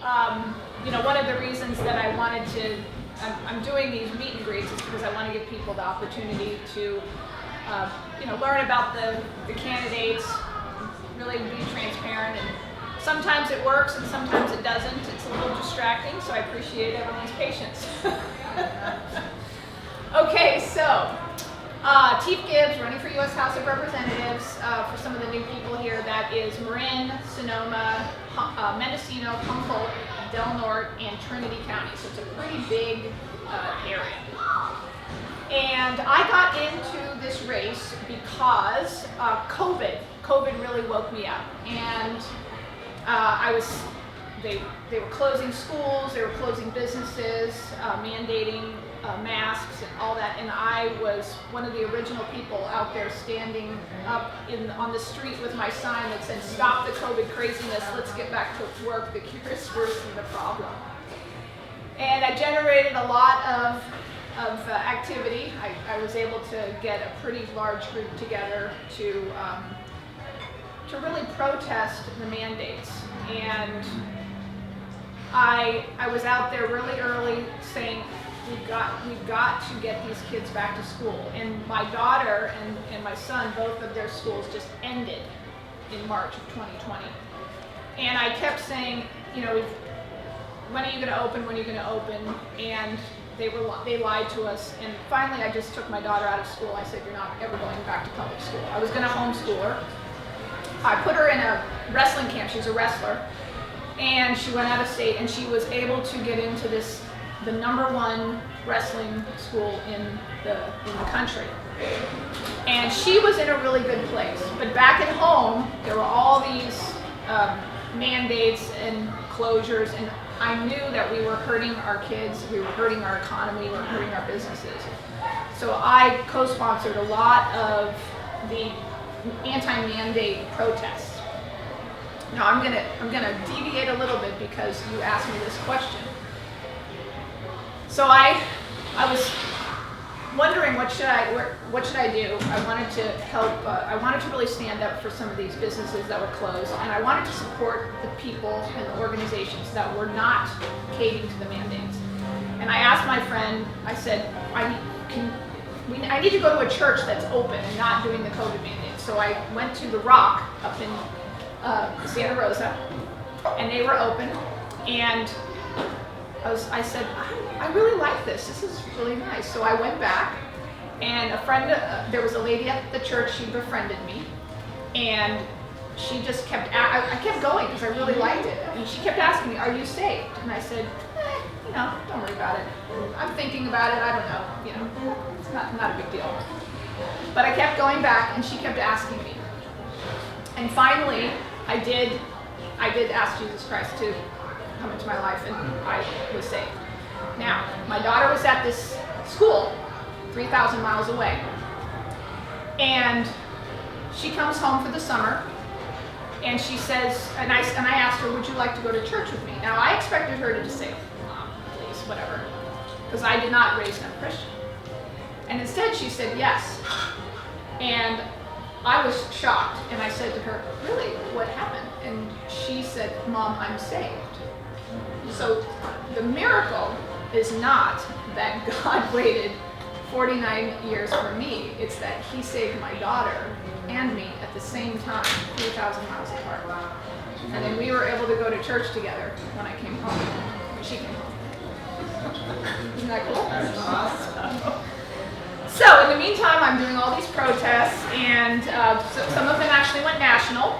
One of the reasons that I wanted to, I'm doing these meet and greets is because I want to give people the opportunity to, learn about the candidates, really be transparent, and sometimes it works and sometimes it doesn't. It's a little distracting, so I appreciate everyone's patience. Okay, so Tief Gibbs, running for U.S. House of Representatives. For some of the new people here, that is Marin, Sonoma, Mendocino, Humboldt, Del Norte, and Trinity County. So it's a pretty big area. And I got into this race because COVID really woke me up. And they were closing schools, they were closing businesses, mandating masks and all that, and I was one of the original people out there standing up on the street with my sign that said, "Stop the COVID craziness, let's get back to work, the cure is worse than the problem." And I generated a lot of activity. I was able to get a pretty large group together to really protest the mandates. And I was out there really early saying, we've got to get these kids back to school. And my daughter and my son, both of their schools just ended in March of 2020. And I kept saying, when are you going to open? When are you going to open? And they lied to us. And finally, I just took my daughter out of school. I said, "You're not ever going back to public school." I was going to homeschool her. I put her in a wrestling camp. She's a wrestler. And she went out of state, and she was able to get into the #1 wrestling school in the country. And she was in a really good place. But back at home, there were all these mandates and closures, and I knew that we were hurting our kids, we were hurting our economy, we were hurting our businesses. So I co-sponsored a lot of the anti-mandate protests. Now I'm gonna deviate a little bit because you asked me this question. So I was wondering what should I do. I wanted to help. I wanted to really stand up for some of these businesses that were closed, and I wanted to support the people and the organizations that were not caving to the mandates. And I asked my friend. I said, I need to go to a church that's open and not doing the COVID mandates. So I went to the Rock up in Santa Rosa, and they were open. And I said, I really like this. This is really nice. So I went back, and a friend, there was a lady at the church, she befriended me, and she just kept, I kept going because I really liked it. And she kept asking me, "Are you saved?" And I said, don't worry about it. I'm thinking about it. I don't know. It's not a big deal. But I kept going back, and she kept asking me. And finally, I did ask Jesus Christ to come into my life, and I was saved. Now, my daughter was at this school 3,000 miles away, and she comes home for the summer, and she says, and I asked her, "Would you like to go to church with me?" Now, I expected her to just say, "Mom, please, whatever," because I did not raise them Christian. And instead, she said yes. And I was shocked, and I said to her, "Really, what happened?" And she said, "Mom, I'm saved." So the miracle is not that God waited 49 years for me. It's that he saved my daughter and me at the same time, 3,000 miles apart. And then we were able to go to church together when I came home, when she came home. Isn't that cool? So in the meantime, I'm doing all these protests, and so some of them actually went national.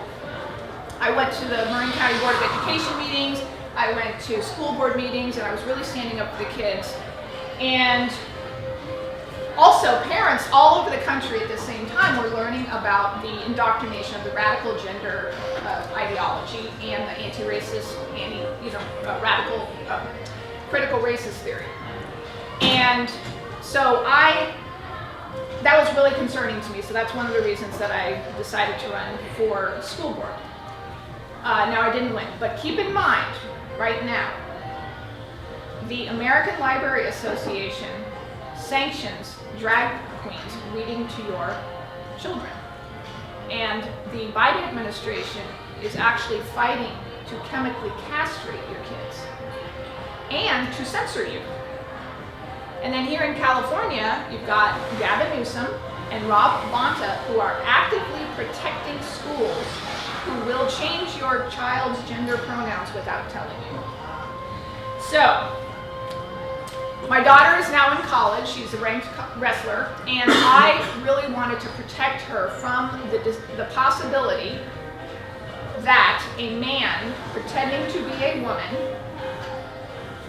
I went to the Marin County Board of Education meetings. I went to school board meetings, and I was really standing up for the kids. And also, parents all over the country at the same time were learning about the indoctrination of the radical gender ideology and the anti-racist, radical critical racist theory. And so that was really concerning to me. So that's one of the reasons that I decided to run for school board. Now I didn't win, but keep in mind, right now, the American Library Association sanctions drag queens reading to your children. And the Biden administration is actually fighting to chemically castrate your kids. and to censor you. And then here in California, you've got Gavin Newsom and Rob Bonta, who are actively protecting schools who will change your child's gender pronouns without telling you. So, my daughter is now in college. She's a ranked wrestler, and I really wanted to protect her from the possibility that a man pretending to be a woman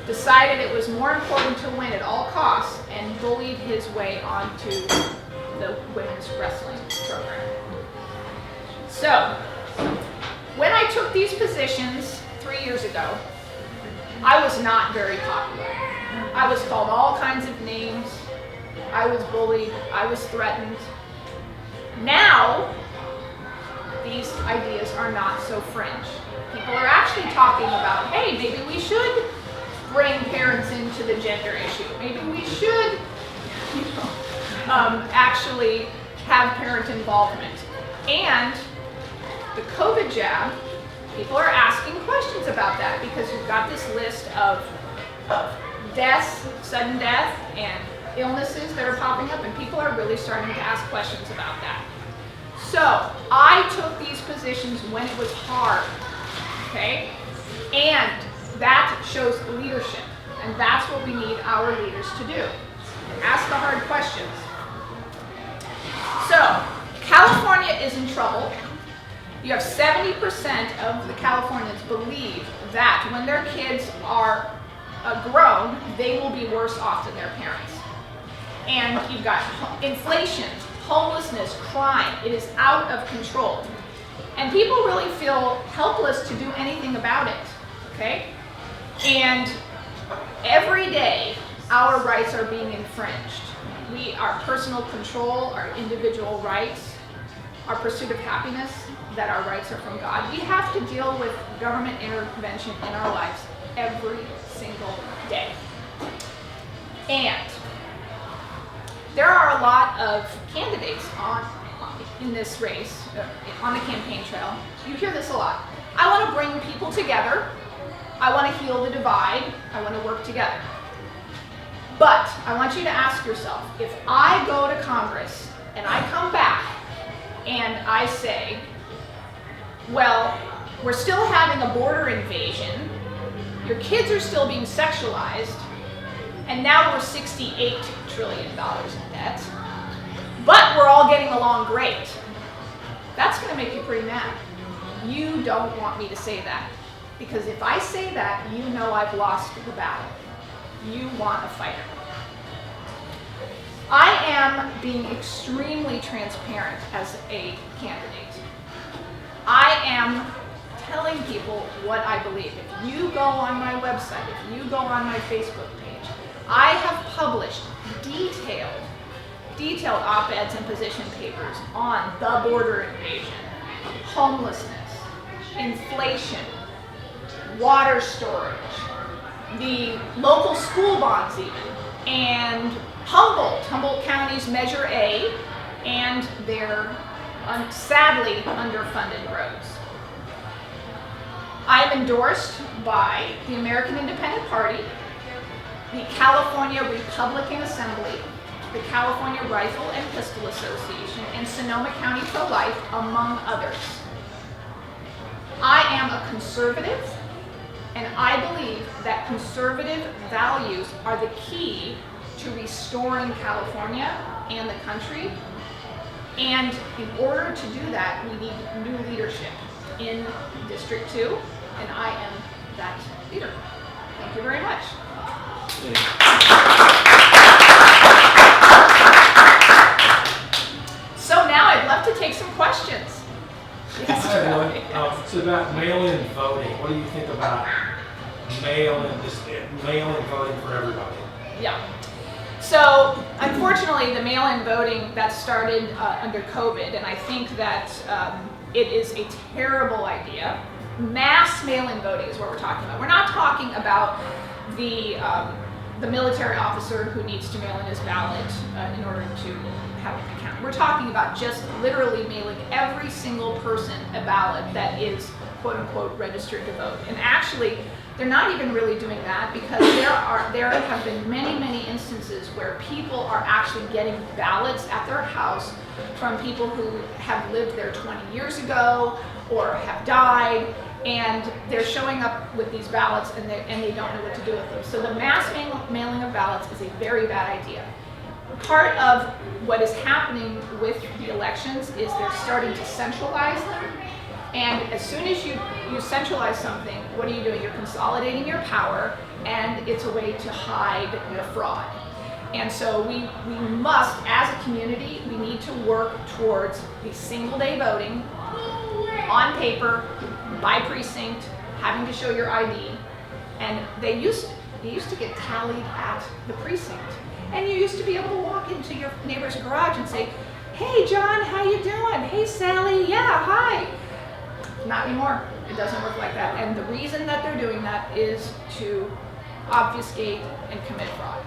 decided it was more important to win at all costs and bullied his way onto the women's wrestling program. So, when I took these positions 3 years ago, I was not very popular. I was called all kinds of names. I was bullied. I was threatened. Now, these ideas are not so fringe. People are actually talking about, hey, maybe we should bring parents into the gender issue. Maybe we should, actually have parent involvement. And the COVID jab, people are asking questions about that because you've got this list of deaths, sudden death, and illnesses that are popping up, and people are really starting to ask questions about that. So I took these positions when it was hard, okay? And that shows leadership, and that's what we need our leaders to do. Ask the hard questions. So, California is in trouble. You have 70% of the Californians believe that when their kids are grown, they will be worse off than their parents. And you've got inflation, homelessness, crime. It is out of control. And people really feel helpless to do anything about it, okay? And every day, our rights are being infringed. Our personal control, our individual rights, our pursuit of happiness, that our rights are from God. We have to deal with government intervention in our lives every single day. And there are a lot of candidates in this race, on the campaign trail. You hear this a lot. I want to bring people together. I want to heal the divide. I want to work together. But I want you to ask yourself, if I go to Congress and I come back and I say, well, we're still having a border invasion, your kids are still being sexualized, and now we're $68 trillion in debt, but we're all getting along great. That's going to make you pretty mad. You don't want me to say that, because if I say that, you know I've lost the battle. You want a fighter. I am being extremely transparent as a candidate. I am telling people what I believe. If you go on my website, if you go on my Facebook page, I have published detailed op-eds and position papers on the border invasion, homelessness, inflation, water storage, the local school bonds even, and Humboldt County's Measure A, and their sadly underfunded roads. I'm endorsed by the American Independent Party, the California Republican Assembly, the California Rifle and Pistol Association, and Sonoma County Pro-Life, among others. I am a conservative, and I believe that conservative values are the key to restoring California and the country. And in order to do that, we need new leadership in District 2, and I am that leader. Thank you very much. So now I'd love to take some questions. Yes, I have one. It's about mail-in voting. What do you think about mail-in voting for everybody? Yeah. So, unfortunately, the mail-in voting that started under COVID, and I think that it is a terrible idea. Mass mail-in voting is what we're talking about. We're not talking about the military officer who needs to mail in his ballot in order to have it count. We're talking about just literally mailing every single person a ballot that is quote-unquote registered to vote. And actually, They're not even really doing that because there have been many instances where people are actually getting ballots at their house from people who have lived there 20 years ago or have died, and they're showing up with these ballots and they don't know what to do with them. So the mass mailing of ballots is a very bad idea. Part of what is happening with the elections is they're starting to centralize them. And as soon as you centralize something, what are you doing? You're consolidating your power, and it's a way to hide the fraud. And so we must, as a community, we need to work towards a single day voting on paper, by precinct, having to show your ID. And they used to get tallied at the precinct. And you used to be able to walk into your neighbor's garage and say, "Hey John, how you doing? Hey Sally, yeah, hi." Not anymore. It doesn't work like that. And the reason that they're doing that is to obfuscate and commit fraud.